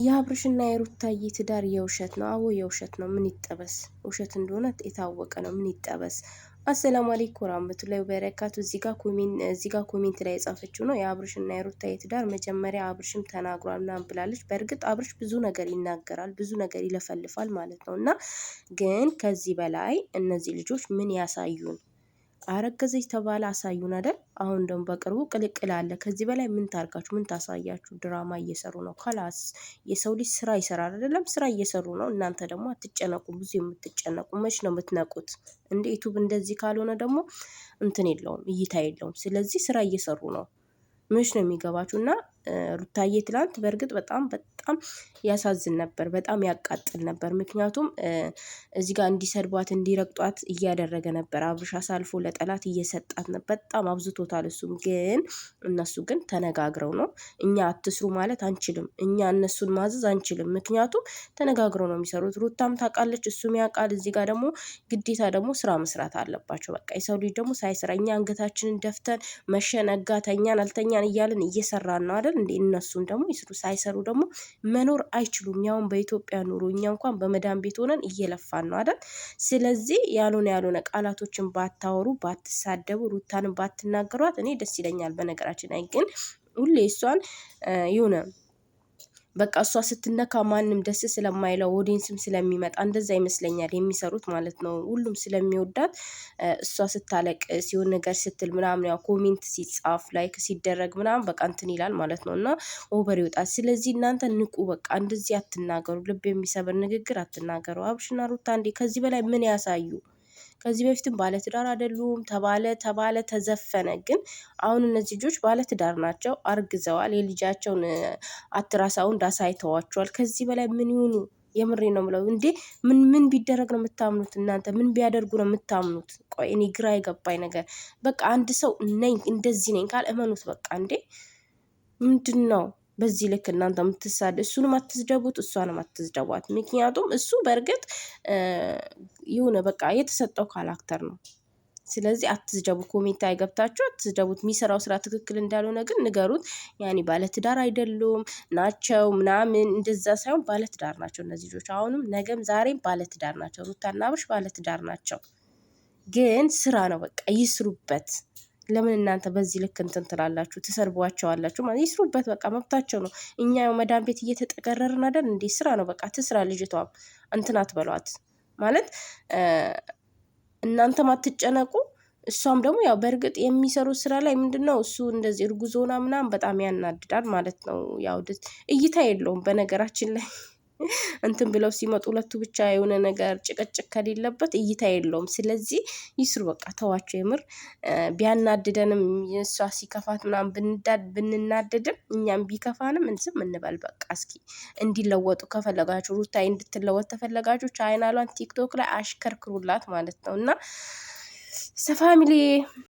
የአብርሽና የሩታዬ ትዳር የውሸት ነው። አዎ የውሸት ነው። ምን ይጠበስ? ውሸት እንደሆነ የታወቀ ነው። ምን ይጠበስ? አሰላሙ አለይኩም ወራህመቱላሂ ወበረካቱ። እዚህ ጋር ኮሜንት ላይ የጻፈችው ነው የአብርሽና የሩታዬ ትዳር መጀመሪያ አብርሽም ተናግሯል ምናምን ብላለች። በእርግጥ አብርሽ ብዙ ነገር ይናገራል፣ ብዙ ነገር ይለፈልፋል ማለት ነው። እና ግን ከዚህ በላይ እነዚህ ልጆች ምን ያሳዩን? አረገዘች ተባለ አሳዩን አይደል? አሁን ደግሞ በቅርቡ ቅልቅል አለ። ከዚህ በላይ ምን ታርጋችሁ? ምን ታሳያችሁ? ድራማ እየሰሩ ነው። ከላስ የሰው ልጅ ስራ ይሰራል አይደለም? ስራ እየሰሩ ነው። እናንተ ደግሞ አትጨነቁ። ብዙ የምትጨነቁ መች ነው የምትነቁት? እንደ ዩቱብ እንደዚህ ካልሆነ ደግሞ እንትን የለውም፣ እይታ የለውም። ስለዚህ ስራ እየሰሩ ነው። መች ነው የሚገባችሁ? እና ሩታዬ ትላንት በእርግጥ በጣም ያሳዝን ነበር፣ በጣም ያቃጥል ነበር። ምክንያቱም እዚህ ጋር እንዲሰድቧት እንዲረግጧት እያደረገ ነበር። አብርሽ አሳልፎ ለጠላት እየሰጣት ነበር። በጣም አብዝቶታል። እሱም ግን እነሱ ግን ተነጋግረው ነው። እኛ አትስሩ ማለት አንችልም፣ እኛ እነሱን ማዘዝ አንችልም። ምክንያቱም ተነጋግረው ነው የሚሰሩት። ሩታም ታውቃለች፣ እሱም ያውቃል። እዚህ ጋር ደግሞ ግዴታ ደግሞ ስራ መስራት አለባቸው። በቃ የሰው ልጅ ደግሞ ሳይሰራ እኛ አንገታችንን ደፍተን መሸነጋ ተኛን አልተኛን እያልን እየሰራን ነው አይደል? እንዴ እነሱን ደግሞ ይስሩ። ሳይሰሩ ደግሞ መኖር አይችሉም። ያውን በኢትዮጵያ ኑሮ እኛ እንኳን በመዳን ቤት ሆነን እየለፋን ነው አይደል? ስለዚህ ያልሆነ ቃላቶችን ባታወሩ፣ ባትሳደቡ፣ ሩታንም ባትናገሯት እኔ ደስ ይለኛል። በነገራችን ላይ ግን ሁሌ እሷን የሆነ በቃ እሷ ስትነካ ማንም ደስ ስለማይለው ኦዲየንስም ስለሚመጣ እንደዛ ይመስለኛል የሚሰሩት ማለት ነው። ሁሉም ስለሚወዳት እሷ ስታለቅ ሲሆን ነገር ስትል ምናምን ያው ኮሜንት ሲጻፍ ላይክ ሲደረግ ምናምን በቃ እንትን ይላል ማለት ነው እና ኦቨር ይወጣል። ስለዚህ እናንተ ንቁ። በቃ እንደዚህ አትናገሩ። ልብ የሚሰብር ንግግር አትናገሩ። አብርሽና ሩታ እንዴ ከዚህ በላይ ምን ያሳዩ? ከዚህ በፊትም ባለትዳር አይደሉም ተባለ ተዘፈነ። ግን አሁን እነዚህ ልጆች ባለትዳር ናቸው፣ አርግዘዋል። የልጃቸውን አትራሳውንድ አሳይተዋቸዋል። ከዚህ በላይ ምን ይሁኑ? የምሬ ነው የምለው። እንዴ ምን ቢደረግ ነው የምታምኑት እናንተ? ምን ቢያደርጉ ነው የምታምኑት? ቆይ እኔ ግራ የገባኝ ነገር በቃ አንድ ሰው ነኝ እንደዚህ ነኝ ካል እመኑት በቃ። እንዴ ምንድን ነው በዚህ ልክ እናንተ የምትሳደ? እሱንም አትስደቡት፣ እሷንም አትስደቧት። ምክንያቱም እሱ በእርግጥ የሆነ በቃ የተሰጠው ካራክተር ነው። ስለዚህ አትስደቡ። ኮሜንት አይገብታችሁ አትስደቡት። የሚሰራው ስራ ትክክል እንዳልሆነ ግን ንገሩት። ያኔ ባለትዳር አይደሉም ናቸው ምናምን እንደዛ ሳይሆን ባለትዳር ናቸው እነዚህ ልጆች። አሁንም ነገም ዛሬም ባለትዳር ናቸው። ሩታና አብርሽ ባለትዳር ናቸው። ግን ስራ ነው በቃ ይስሩበት። ለምን እናንተ በዚህ ልክ እንትን ትላላችሁ? ትሰርቧቸዋላችሁ ማለት ይስሩበት። በቃ መብታቸው ነው። እኛ ያው መዳን ቤት እየተጠቀረርን አይደል እንዴ? ስራ ነው በቃ ትስራ። ልጅቷም እንትን አትበሏት ማለት እናንተም አትጨነቁ። እሷም ደግሞ ያው በእርግጥ የሚሰሩት ስራ ላይ ምንድነው እሱ እንደዚህ እርጉዝ ሆና ምናምን በጣም ያናድዳል ማለት ነው። ያው እይታ የለውም በነገራችን ላይ እንትን ብለው ሲመጡ ሁለቱ ብቻ የሆነ ነገር ጭቅጭቅ ከሌለበት እይታ የለውም። ስለዚህ ይስሩ በቃ ተዋቸው። የምር ቢያናድደንም እሷ ሲከፋት ምናምን ብንናደድም እኛም ቢከፋንም ዝም እንበል በቃ። እስኪ እንዲለወጡ ከፈለጋችሁ ሩታዬ እንድትለወጥ ተፈለጋችሁ ቻናሏን ቲክቶክ ላይ አሽከርክሩላት ማለት ነው እና ፋሚሊ